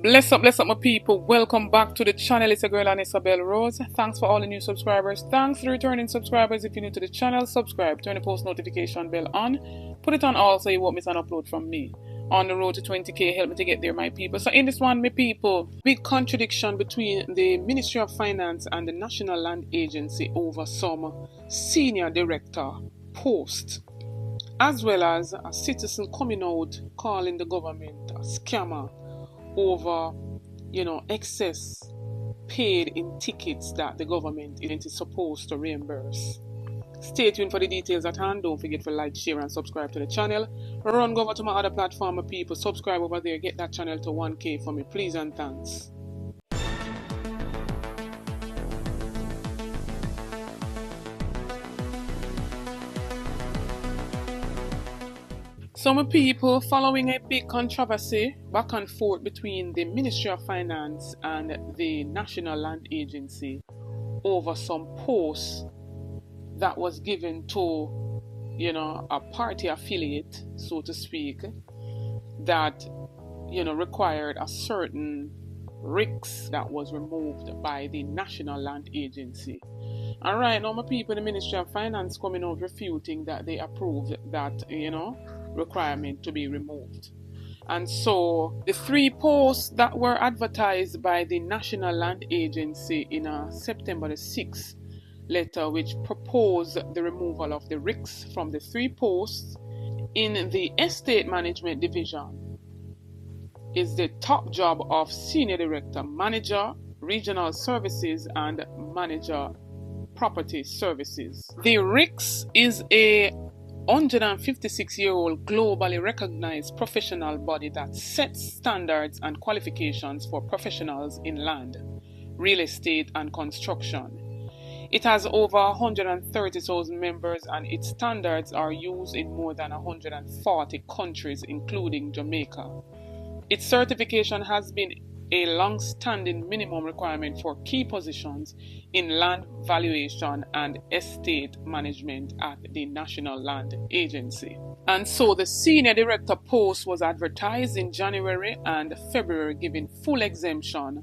Bless up my people. Welcome back to the channel. It's a girl and Isabel Rose. Thanks for all the new subscribers. Thanks to the returning subscribers. If you're new to the channel, subscribe, turn the post notification bell on, put it on all so you won't miss an upload from me. On the road to 20k, help me to get there, my people. So in this one, my people, big contradiction between the Ministry of Finance and the National Land Agency over some senior director post, as well as a citizen coming out calling the government a scammer over, excess paid in tickets that the government is supposed to reimburse. Stay tuned for the details at hand. Don't forget to like, share, and subscribe to the channel. Run over to my other platform, people. Subscribe over there. Get that channel to 1k for me, please and thanks. Some people, following a big controversy back and forth between the Ministry of Finance and the National Land Agency over some posts that was given to, a party affiliate, so to speak, that, required a certain RICS that was removed by the National Land Agency. And right now, my people, the Ministry of Finance coming out refuting that they approved that, requirement to be removed. And so the three posts that were advertised by the National Land Agency in a September the 6th letter, which proposed the removal of the RICS from the three posts in the Estate Management Division, is the top job of Senior Director, Manager, Regional Services, and Manager, Property Services. The RICS is a 156-year-old globally recognized professional body that sets standards and qualifications for professionals in land, real estate, and construction. It has over 130,000 members, and its standards are used in more than 140 countries, including Jamaica. Its certification has been a long-standing minimum requirement for key positions in land valuation and estate management at the National Land Agency. And so the senior director post was advertised in January and February, giving full exemption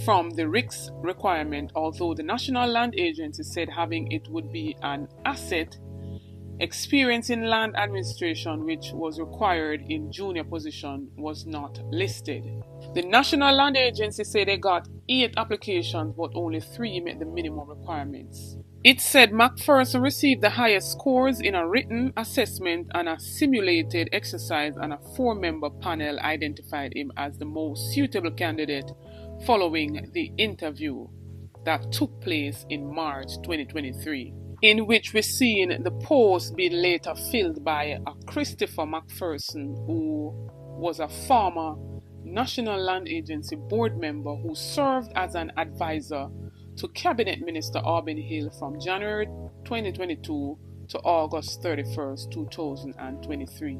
from the RICS requirement, although the National Land Agency said having it would be an asset. Experience in land administration, which was required in junior position, was not listed. The National Land Agency said they got 8 applications, but only 3 met the minimum requirements. It said McPherson received the highest scores in a written assessment and a simulated exercise, and a 4-member panel identified him as the most suitable candidate following the interview that took place in March 2023. In which we're seeing the post being later filled by a Christopher McPherson, who was a former National Land Agency board member who served as an advisor to Cabinet Minister Auburn Hill from January 2022 to August 31st, 2023.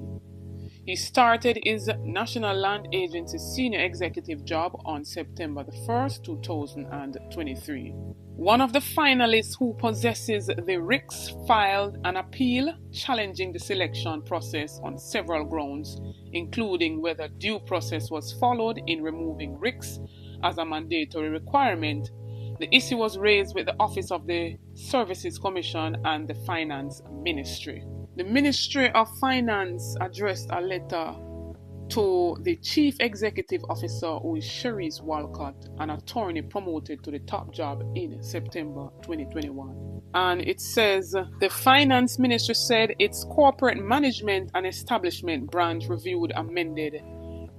He started his National Land Agency senior executive job on September the 1st, 2023. One of the finalists who possesses the RICS filed an appeal challenging the selection process on several grounds, including whether due process was followed in removing RICS as a mandatory requirement. The issue was raised with the Office of the Services Commission and the Finance Ministry. The Ministry of Finance addressed a letter to the Chief Executive Officer, who is Sharice Walcott, an attorney promoted to the top job in September 2021. And it says, the Finance Ministry said its Corporate Management and Establishment branch reviewed amended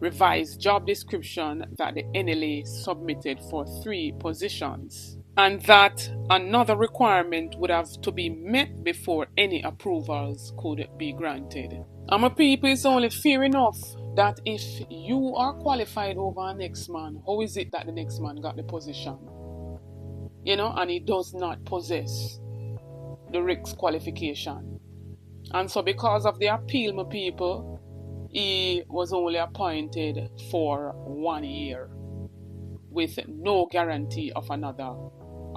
revised job description that the NLA submitted for 3 positions, and that another requirement would have to be met before any approvals could be granted. And my people, it's only fair enough that if you are qualified over a next man, how is it that the next man got the position? And he does not possess the RICS qualification. And so because of the appeal, my people, he was only appointed for 1 year with no guarantee of another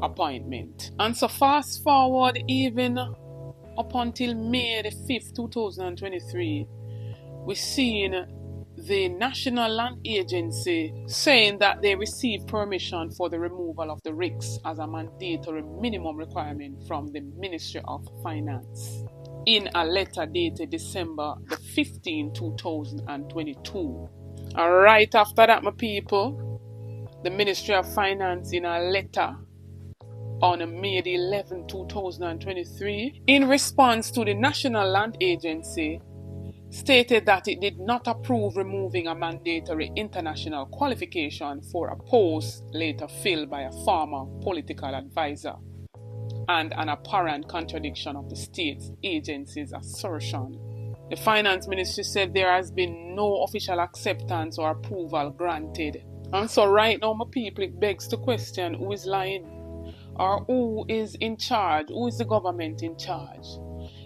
appointment. And so fast forward even up until May the 5th, 2023, we're seeing the National Land Agency saying that they received permission for the removal of the RICS as a mandatory minimum requirement from the Ministry of Finance in a letter dated December the 15th, 2022. And right after that, my people, the Ministry of Finance in a letter on May the 11th, 2023, in response to the National Land Agency, stated that it did not approve removing a mandatory international qualification for a post later filled by a former political advisor, and an apparent contradiction of the state agency's assertion. The Finance Ministry said there has been no official acceptance or approval granted. And so right now, my people, it begs to question who is lying, or who is in charge, who is the government in charge.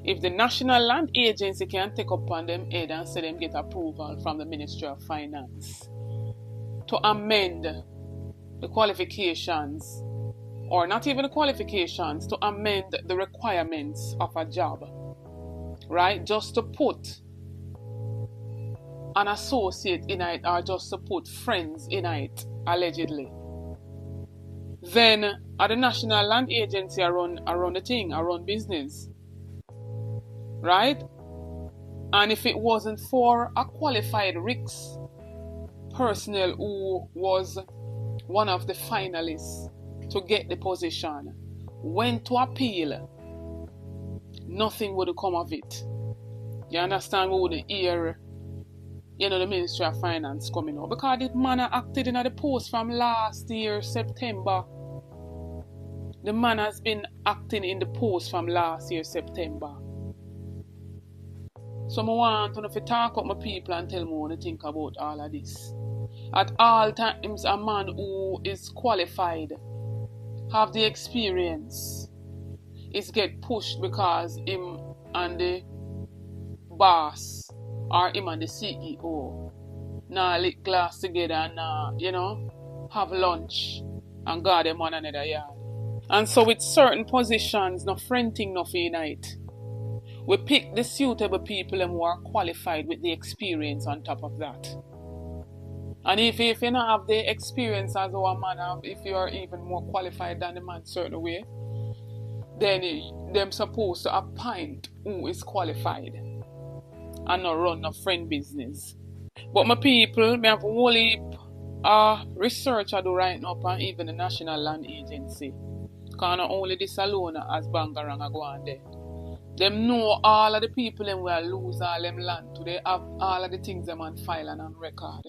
If the National Land Agency can take upon them head and say them get approval from the Ministry of Finance to amend the qualifications, or not even the qualifications, to amend the requirements of a job, right? Just to put an associate in it, or just to put friends in it, allegedly. Then at the National Land Agency around the thing, around business, right? And if it wasn't for a qualified RICS personnel who was one of the finalists to get the position, went to appeal, nothing would come of it. You understand? We wouldn't hear, the Ministry of Finance coming out, because the man acted in the post from last year, September. The man has been acting in the post from last year, September. So I want to talk up my people and tell me what to think about all of this. At all times, a man who is qualified, have the experience, is get pushed because him and the boss or him and the CEO now lick glass together and have lunch and go them on another yard. And so with certain positions, no friending, no night. We pick the suitable people who are qualified with the experience on top of that. And if you don't have the experience as our man have, if you are even more qualified than the man certain way, then them supposed to appoint who is qualified and not run a friend business. But my people, me have a whole heap research I do right now and even the National Land Agency. Because not only this alone as Bangarang go on there. Them know all of the people them will lose all them land. They have all of the things them on file and on record.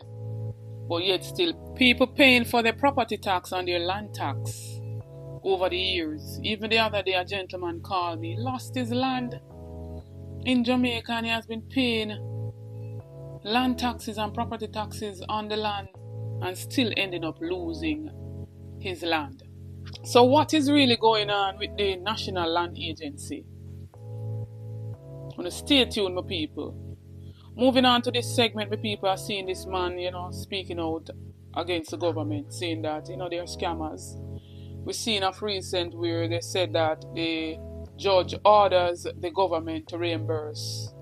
But yet still, people paying for their property tax and their land tax over the years. Even the other day, a gentleman called me, lost his land in Jamaica, and he has been paying land taxes and property taxes on the land and still ending up losing his land. So what is really going on with the National Land Agency? I'm going to stay tuned, my people. Moving on to this segment, the people are seeing this man, speaking out against the government, saying that, they're scammers. We've seen of recent where they said that the judge orders the government to reimburse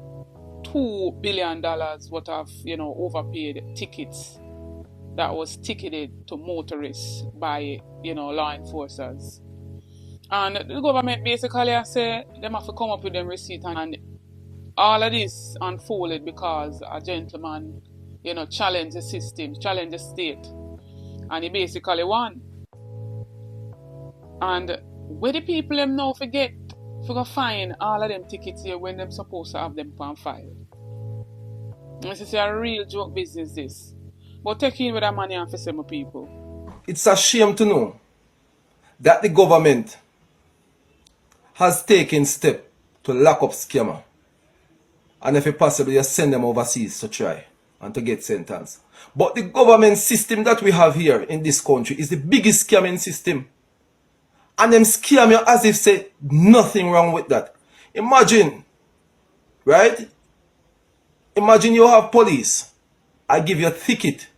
$2 billion worth of, overpaid tickets that was ticketed to motorists by, law enforcers. And the government basically say they have to come up with them receipt, and all of this unfolded because a gentleman, challenged the system, challenged the state, and he basically won. And where the people them now forget to find all of them tickets here when them supposed to have them on file. This is a real joke business, this. But take in with that money and for some people. It's a shame to know that the government has taken steps to lock up scammer. And if possible, you send them overseas to try and to get sentenced. But the government system that we have here in this country is the biggest scamming system. And them scam you as if say nothing wrong with that. Imagine, right? Imagine you have police. I give you a ticket.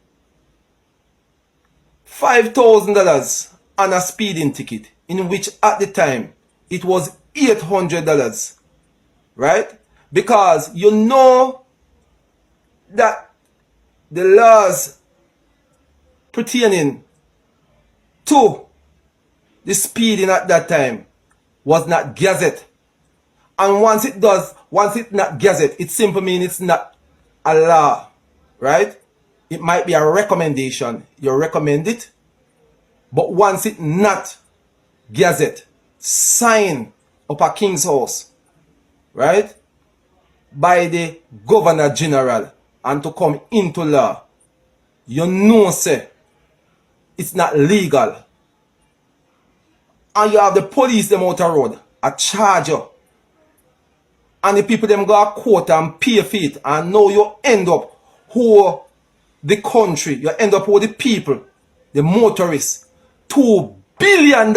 $5,000 on a speeding ticket, in which at the time it was $800. Right? Because you know that the laws pertaining to the speeding at that time was not gazette. And once it's not gazette, it simply means it's not a law, right? It might be a recommendation. You recommend it, but once it's not gazette, sign up a king's house, right, by the Governor General and to come into law, you know, say, it's not legal. And you have the police them out the road, a charge you. And the people them go to court and pay for it. And now you end up who the country, you end up with the people, the motorists, $2 billion.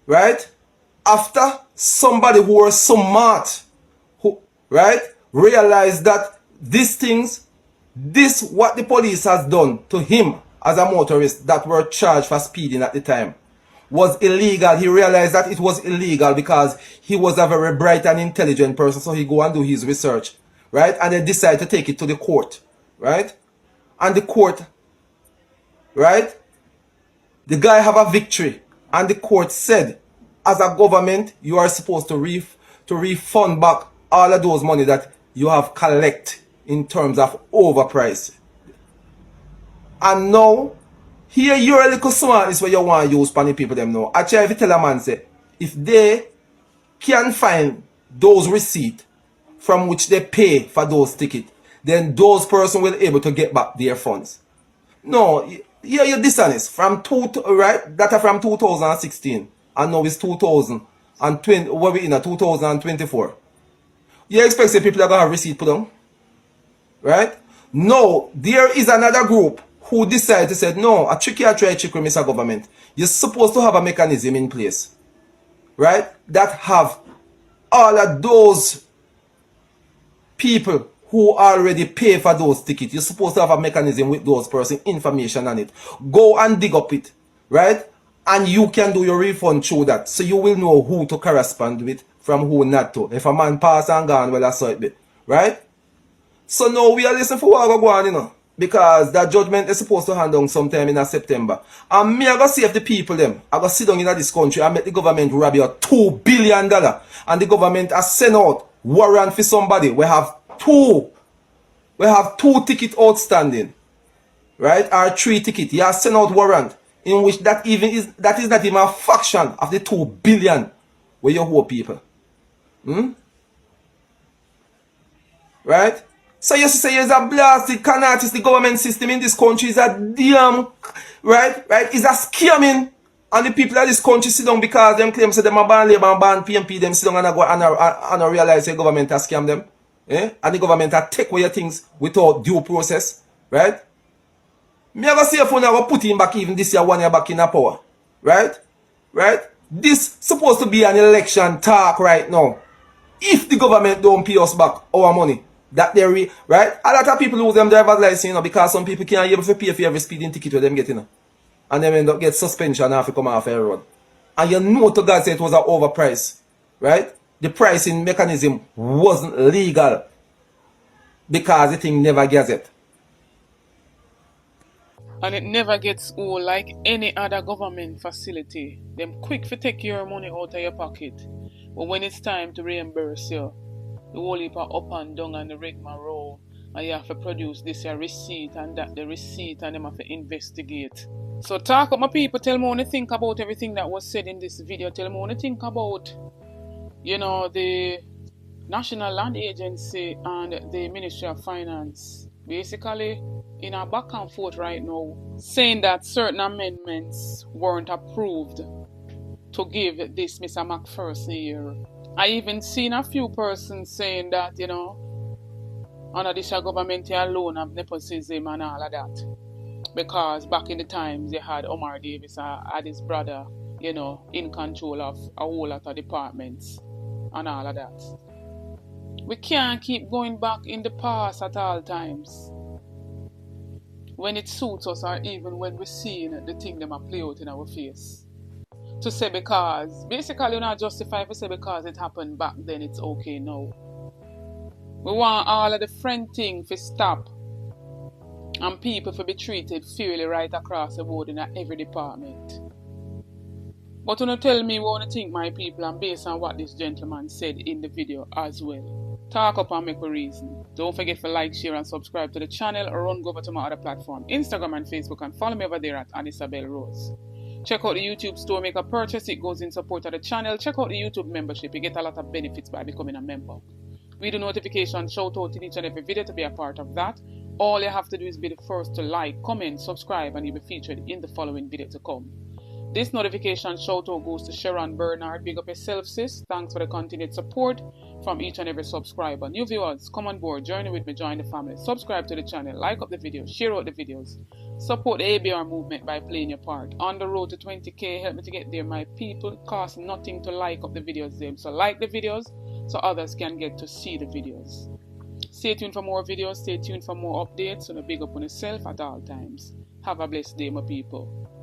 Right? After somebody who was smart, who, right, realized that these things, this what the police has done to him as a motorist that were charged for speeding at the time was illegal. He realized that it was illegal because he was a very bright and intelligent person, so he go and do his research, right? And then decide to take it to the court, right? And the court, right? The guy have a victory, and the court said, as a government, you are supposed to refund back all of those money that you have collect in terms of overprice. And now, here you're a little smartness where you want to use for the people them know. Actually, if you tell a man, say, if they can find those receipts from which they pay for those tickets, then those persons will be able to get back their funds. No, you're dishonest. From right? Data from 2016, and now it's 2020. What we in 2024? You expect the people that gonna have receipt put on, right? No, there is another group who decided to say, no, a tricky or try trick with Mr. Government. You're supposed to have a mechanism in place, right? That have all of those people who already pay for those tickets. You're supposed to have a mechanism with those person information on it. Go and dig up it, right? And you can do your refund through that. So you will know who to correspond with from who not to. If a man pass and gone, well, I saw it be, right? So now we are listening for what go on, you know. Because that judgment is supposed to hand down sometime in September. And me, I go see if the people them, I go sit down in this country and make the government rob you $2 billion. And the government has sent out warrant for somebody. We have two tickets outstanding. Right? Or 3 tickets. You have sent out warrant in which that is not even a fraction of the $2 billion where you owe people. Right? So you say there's a blasted canartist, the government system in this country is a damn, right? Is a scamming. And the people of this country sit down because them claim say them a ban labor and ban PMP, them sit down and go and realize the government has scammed them. And the government has take away your things without due process. Right? Me ever see if you never put him back even this year 1 year back in the power. Right? This supposed to be an election talk right now. If the government don't pay us back our money. That they right? A lot of people lose them driver's license, you know, because some people can't able to pay for every speeding ticket where them get, you know. And them end up get suspension and have to come off the road. And you know to God say it was an overprice. Right? The pricing mechanism wasn't legal. Because the thing never gets it. And it never gets old like any other government facility. Them quick to take your money out of your pocket. But when it's time to reimburse you, the whole heap are up and down and the rigmarole, and you have to produce this your receipt and that the receipt, and them have to investigate. So talk up my people, tell me what you think about everything that was said in this video. Tell me what you think about, you know, the National Land Agency and the Ministry of Finance. Basically, in a back and forth right now, saying that certain amendments weren't approved to give this Mr. McPherson here. I even seen a few persons saying that, you know, under this government alone of nepotism and all of that. Because back in the times they had Omar Davis had his brother, you know, in control of a whole lot of departments and all of that. We can't keep going back in the past at all times. When it suits us or even when we're seeing the thing them play out in our face. To say because, basically you're not justified to say because it happened back then it's okay now. We want all of the friend thing to stop. And people for be treated fairly right across the board in every department. But when you tell me what you think, my people, and based on what this gentleman said in the video as well. Talk up and make a reason. Don't forget to like, share and subscribe to the channel or run over to my other platform, Instagram and Facebook, and follow me over there at Anisabel Rose. Check out the YouTube store, make a purchase, it goes in support of the channel. Check out the YouTube membership, you get a lot of benefits by becoming a member. Video notifications, shout out in each and every video to be a part of that. All you have to do is be the first to like, comment, subscribe, and you'll be featured in the following video to come. This notification shout out goes to Sharon Bernard. Big up yourself, sis. Thanks for the continued support from each and every subscriber. New viewers, come on board, join with me, join the family. Subscribe to the channel, like up the video, share out the videos. Support the ABR movement by playing your part. On the road to 20k, help me to get there, my people. Cost nothing to like up the videos them. So like the videos so others can get to see the videos. Stay tuned for more videos, stay tuned for more updates. So big up on yourself at all times. Have a blessed day, my people.